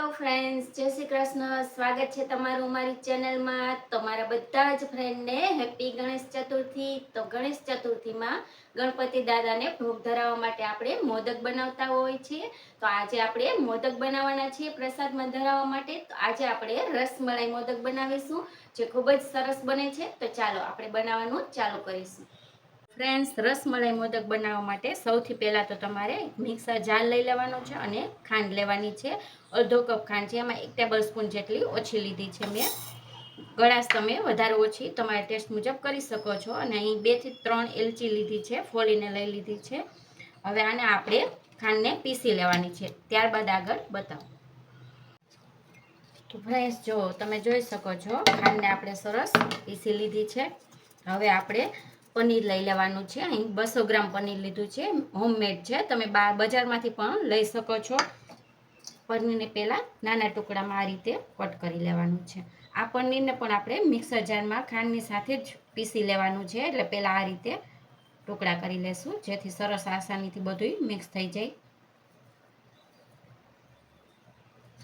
Hello friends, જય શ્રી કૃષ્ણ. સ્વાગત છે તમારું મારી ચેનલમાં. તમારા બધા જ ફ્રેન્ડને હેપી ગણેશ ચતુર્થી. તો ગણેશ ચતુર્થીમાં ગણપતિ દાદાને ભોગ ધરાવવા માટે આપણે મોદક બનાવતા હોય છીએ. તો આજે આપણે મોદક બનાવવાના છીએ પ્રસાદમાં ધરાવવા માટે. તો આજે આપણે રસમલાઈ મોદક બનાવીશું, જે ખૂબ જ સરસ બને છે. તો ચાલો આપણે બનાવવાનું ચાલુ કરીશું. ફ્રેન્ડ્સ, રસમલાઈ મોદક બનાવવા માટે સૌથી પહેલાં તો તમારે મિક્સર જાર લઈ લેવાનો છે અને ખાંડ લેવાની છે. અડધો કપ ખાંડ છે, એમાં 1 ટેબલ સ્પૂન જેટલી ઓછી લીધી છે મેં. ગળાશ તમે વધારે ઓછી તમારા ટેસ્ટ મુજબ કરી શકો છો. અને અહીં 2 થી 3 એલચી લીધી છે, ફોલીને લઈ લીધી છે. હવે આને આપણે ખાંડને પીસી લેવાની છે, ત્યારબાદ આગળ બતાવો. તો ફ્રેન્ડ્સ, જો તમે જોઈ શકો છો ખાંડને આપણે સરસ પીસી લીધી છે. હવે આપણે પનીર લઈ લેવાનું છે. અહીં 200 ગ્રામ પનીર લીધું છે, હોમમેડ છે. તમે બજારમાંથી પણ લઈ શકો છો. પનીરને પહેલાં નાના ટુકડામાં આ રીતે કટ કરી લેવાનું છે. આ પનીરને પણ આપણે મિક્સર જારમાં ખાંડની સાથે જ પીસી લેવાનું છે. એટલે પહેલાં આ રીતે ટુકડા કરી લેશું, જેથી સરસ આસાનીથી બધું મિક્સ થઈ જાય.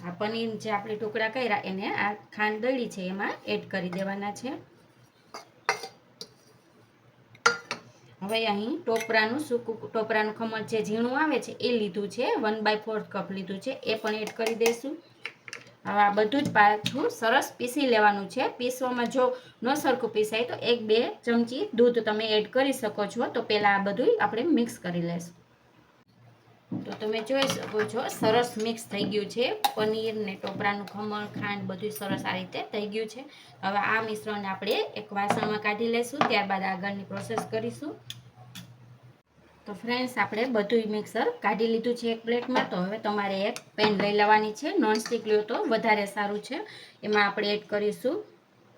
આ પનીર જે આપણે ટુકડા કર્યા એને આ ખાંડ દળી છે એમાં એડ કરી દેવાના છે. હવે અહીં ટોપરાનું ખમણ જે ઝીણું આવે છે એ લીધું છે, 1/4 કપ લીધું છે, એ પણ એડ કરી દઈશું. હવે આ બધું જ પાછું સરસ પીસી લેવાનું છે. પીસવામાં જો ન સરખું પીસાય તો 1-2 ચમચી દૂધ તમે એડ કરી શકો છો. તો પહેલાં આ બધું આપણે મિક્સ કરી લઈશું. તો તમે જોઈ શકો છો સરસ મિક્સ થઈ ગયું છે. પનીર ને ટોપરાનું ખમણ, ખાંડ બધું સરસ આ રીતે થઈ ગયું છે. હવે આ મિશ્રણને આપણે એક વાસણમાં કાઢી લઈશું, ત્યારબાદ આગળની પ્રોસેસ કરીશું. તો ફ્રેન્ડ્સ, આપણે બધું મિક્સર કાઢી લીધું છે એક પ્લેટમાં. તો હવે તમારે એક પેન લઈ લેવાની છે. નોનસ્ટિક લ્યો તો વધારે સારું છે. એમાં આપણે એડ કરીશું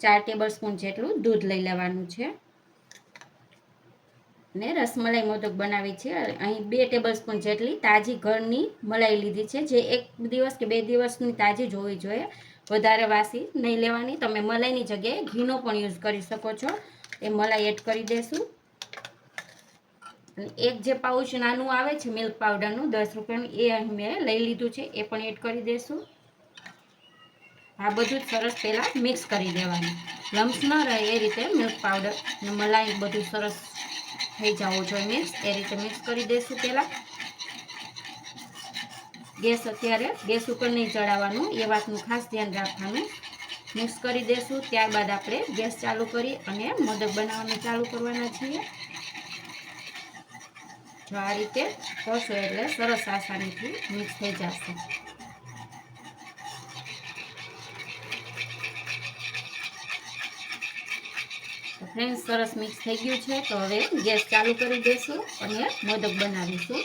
4 ટેબલ સ્પૂન જેટલું દૂધ લઈ લેવાનું છે. ને રસમલાઈ મોદક બનાવી છે. અહીં 2 ટેબલ સ્પૂન જેટલી તાજી ઘરની મલાઈ લીધી છે, જે 1 દિવસ કે 2 દિવસની તાજી જ હોવી જોઈએ. વધારે વાસી નહીં લેવાની. તમે મલાઈની જગ્યાએ ઘીનો પણ યુઝ કરી શકો છો. એ મલાઈ એડ કરી દેશું. અને એક જે પાઉચ નાનું આવે છે મિલ્ક પાવડરનું 10 રૂપિયાનું, એ અહીં મેં લઈ લીધું છે, એ પણ એડ કરી દેશું. આ બધું જ સરસ પહેલાં મિક્સ કરી દેવાનું. લમ્સ ન રહે એ રીતે મિલ્ક પાવડર અને મલાઈ બધું સરસ થઈ જવું જોઈએ મિક્સ. એ રીતે મિક્સ કરી દઈશું. પહેલાં અત્યારે ગેસ ઉપર નહીં ચડાવવાનું, એ વાતનું ખાસ ધ્યાન રાખવાનું. મિક્સ કરી દઈશું. ત્યારબાદ આપણે ગેસ ચાલુ કરી અને મોદક બનાવવાનું ચાલુ કરવાના છીએ. જો આ રીતે કરશો એટલે સરસ આસાનીથી મિક્સ થઈ જશે. ફ્રેન્ડ્સ, સરસ મિક્સ થઈ ગયું છે. તો હવે ગેસ ચાલુ કરી દઈશું અને મોદક બનાવીશું.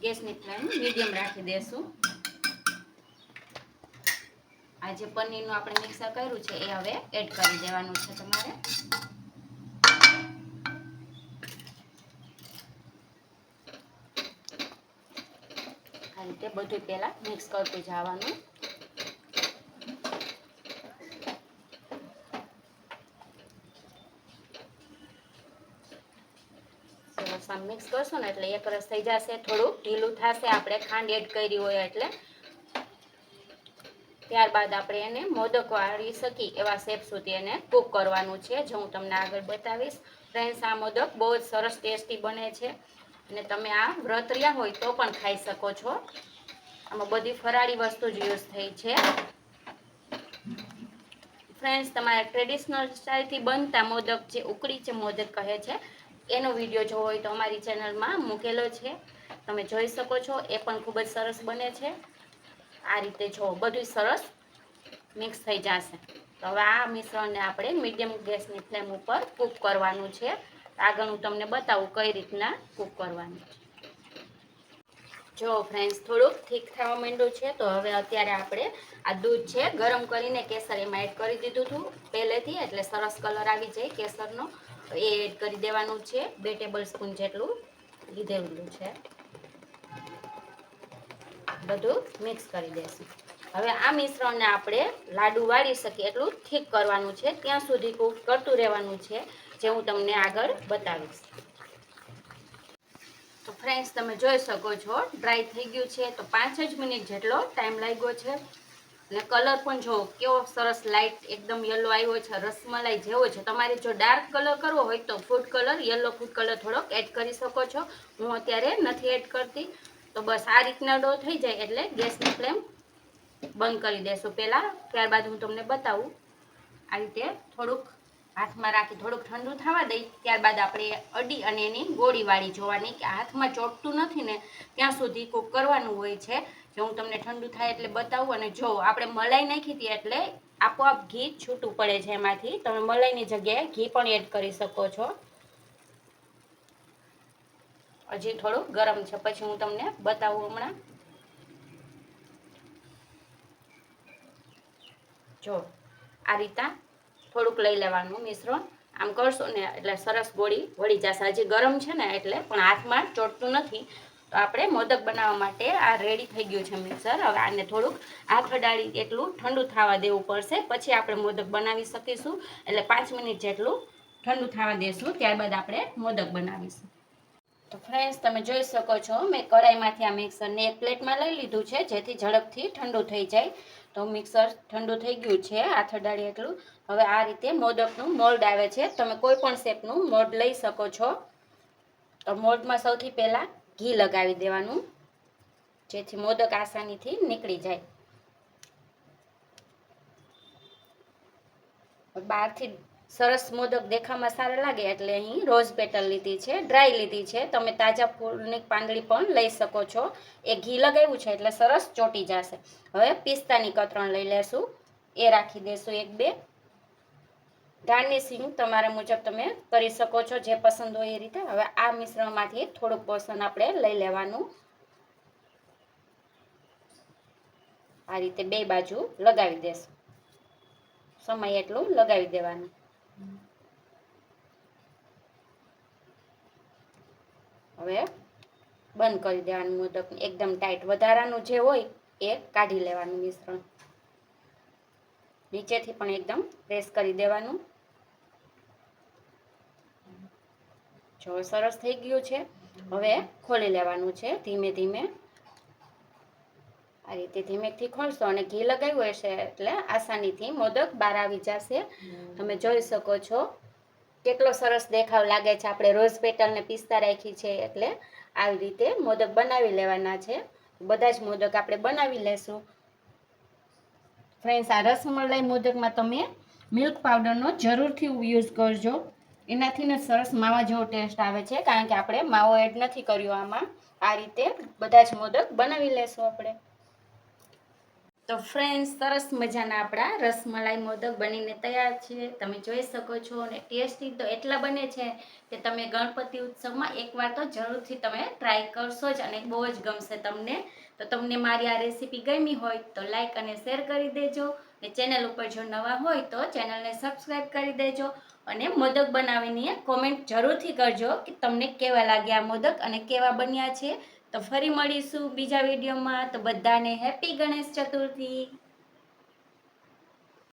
ગેસની ફ્લેમ મીડિયમ રાખી દઈશું. આ જે પનીરનું આપણે મિક્સર કર્યું છે એ હવે એડ કરી દેવાનું છે તમારે. આ રીતે બધું પહેલાં મિક્સ કરતું જવાનું. મિક્સ કરશો ને એટલે એક રસ થઈ જશે, થોડું ઢીલું થશે. આપણે ખાંડ એડ કરી હોય એટલે. ત્યારબાદ આપણે એને મોદક વાળી શકી એવા શેપ સુધી એને કૂક કરવાનું છે, જે હું તમને આગળ બતાવીશ. ફ્રેન્ડ્સ, આ મોદક બહુ જ સરસ ટેસ્ટી બને છે અને તમે આ વ્રત રહ્યા હોય તો પણ ખાઈ શકો છો. આમાં બધી ફરાળી વસ્તુ જ યુઝ થઈ છે. ફ્રેન્ડ્સ, તમારે ટ્રેડિશનલ સ્ટાઇલથી બનતા મોદક, જે ઉકળી છે મોદક કહે છે, એનો વિડીયો જોવો હોય તો અમારી ચેનલમાં મૂકેલો છે, તમે જોઈ શકો છો. એ પણ ખૂબ જ સરસ બને છે. આ રીતે જો બધું સરસ મિક્સ થઈ જશે. તો હવે આ મિશ્રણને આપણે મીડિયમ ગેસની ફ્લેમ ઉપર કૂક કરવાનું છે. આગળ હું તમને બતાવું કઈ રીતના કૂક કરવાનું છે. જો ફ્રેન્ડ્સ, થોડુંક ઠીક થવા માંડ્યું છે. તો હવે અત્યારે આપણે આ દૂધ છે ગરમ કરીને કેસર એમાં એડ કરી દીધું હતું પહેલેથી, એટલે સરસ કલર આવી જાય કેસરનો. એ એડ કરી દેવાનું છે. 2 ટેબલ સ્પૂન જેટલું લીધેલું છે. બધું મિક્સ કરી દઈશું. હવે આ મિશ્રણને આપણે લાડુ વાળી શકીએ એટલું ઠીક કરવાનું છે. ત્યાં સુધી કૂક કરતું રહેવાનું છે, જે હું તમને આગળ બતાવીશ. ફ્રેન્ડ્સ તમે જોઈ શકો છો ડ્રાય થઈ ગયું છે, તો 5 જ મિનિટ જેટલો ટાઈમ લાગ્યો છે. અને કલર પણ જો કેવો સરસ લાઇટ એકદમ યલો આવ્યો છે, રસમલાઈ જેવો છે. તમારે જો ડાર્ક કલર કરવો હોય તો food colour, yellow food colour થોડોક એડ કરી શકો છો. હું અત્યારે નથી એડ કરતી. તો બસ આ રીતના ડો થઈ જાય એટલે ગેસની ફ્લેમ બંધ કરી દેશું પહેલાં. ત્યારબાદ હું તમને બતાવું. આ રીતે થોડુંક હાથમાં રાખી થોડુંક ઠંડુ થવા દઈ, ત્યારબાદ આપણે અડી અને એની ગોળી વાળી જોવાની કે હાથમાં ચોટતું નથી ને ત્યાં સુધી કૂક કરવાનું હોય છે. જે હું તમને ઠંડુ થાય એટલે બતાવું. અને જો આપણે મલાઈ નાખી હતી એટલે આપોઆપ ઘી છૂટું પડે છે એમાંથી. તમે મલાઈની જગ્યાએ ઘી પણ એડ કરી શકો છો. હજી થોડું ગરમ છે, પછી હું તમને બતાવું હમણાં. જો આ રીતના થોડુંક લઈ લેવાનું મિશ્રણ. આમ કરશો ને એટલે સરસ ગોળી વળી જશે. હજી ગરમ છે ને એટલે, પણ હાથમાં ચોટતું નથી. તો આપણે મોદક બનાવવા માટે આ રેડી થઈ ગયું છે મિક્સર. હવે આને થોડુંક હાથ અડાડી એટલું ઠંડુ થવા દેવું પડશે, પછી આપણે મોદક બનાવી શકીશું. એટલે 5 મિનિટ જેટલું ઠંડુ થવા દેશું, ત્યારબાદ આપણે મોદક બનાવીશું. તો ફ્રેન્ડ્સ તમે જોઈ શકો છો મેં કઢાઈમાંથી આ મિક્સરને એક પ્લેટમાં લઈ લીધું છે, જેથી ઝડપથી ઠંડુ થઈ જાય. તો મિક્સર ઠંડુ થઈ ગયું છે હાથ અડાડી એટલું. હવે આ રીતે મોદકનું મોલ્ડ આવે છે, તમે કોઈ પણ શેપનું મોલ્ડ લઈ શકો છો. તો મોલ્ડમાં સૌથી પહેલાં ઘી લગાવી દેવાનું, જેથી મોદક આસાનીથી નીકળી જાય. બહારથી સરસ મોદક દેખાવામાં સારા લાગે એટલે અહીં રોઝ પેટલ લીધી છે, ડ્રાય લીધી છે. તમે તાજા ફૂલની પાંદડી પણ લઈ શકો છો. એ ઘી લગાવ્યું છે એટલે સરસ ચોટી જશે. હવે પિસ્તાની કતરણ લઈ લેશું, એ રાખી દેશું 1-2. ગાર્નિશિંગ તમારા મુજબ તમે કરી શકો છો, જે પસંદ હોય એ રીતે. હવે આ મિશ્રણમાંથી થોડુંક પોર્શન આપણે લઈ લેવાનું. આ રીતે 2 બાજુ લગાવી દેશું. સમય એટલું લગાવી દેવાનું. હવે બંધ કરી દેવાનું મોદક એકદમ ટાઈટ. વધારાનું જે હોય એ કાઢી લેવાનું મિશ્રણ. નીચેથી પણ એકદમ પ્રેસ કરી દેવાનું. જો સરસ થઈ ગયું છે. હવે ખોલી લેવાનું છે ધીમે ધીમે. આ રીતે ધીમેથી ખોલશો અને ઘી લગાવ્યું હશે એટલે આસાનીથી મોદક બહાર આવી જશે. તમે જોઈ શકો છો કેટલો સરસ દેખાવ લાગે છે. આપણે રોઝ પેટલ ને પિસ્તા રાખી છે એટલે આવી રીતે મોદક બનાવી લેવાના છે. બધા જ મોદક આપણે બનાવી લેશું. ફ્રેન્ડ્સ, આ રસમલાઈ મોદકમાં તમે મિલ્ક પાવડરનો જરૂરથી યુઝ કરજો. એનાથી ને સરસ માવા જેવો ટેસ્ટ આવે છે, કારણ કે આપણે માવો એડ નથી કર્યો આમાં. આ રીતે બધા જ મોદક બનાવી લેશું આપણે. તો ફ્રેન્ડ્સ, સરસ મજાના આપણા રસમલાઈ મોદક બનીને તૈયાર છે. તમે જોઈ શકો છો. અને ટેસ્ટી તો એટલા બને છે કે તમે ગણપતિ ઉત્સવમાં એકવાર તો જરૂરથી તમે ટ્રાય કરશો જ અને બહુ જ ગમશે તમને. તો તમને મારી આ રેસીપી ગમી હોય તો લાઈક અને શેર કરી દેજો. ને ચેનલ ઉપર જો નવા હોય તો ચેનલને સબસ્ક્રાઈબ કરી દેજો. અને મોદક બનાવીને કોમેન્ટ જરૂરથી કરજો કે તમને કેવા લાગ્યા મોદક અને કેવા બન્યા છે. તો ફરી મળીશું બીજા વિડીયોમાં. તો બધાને હેપી ગણેશ ચતુર્થી.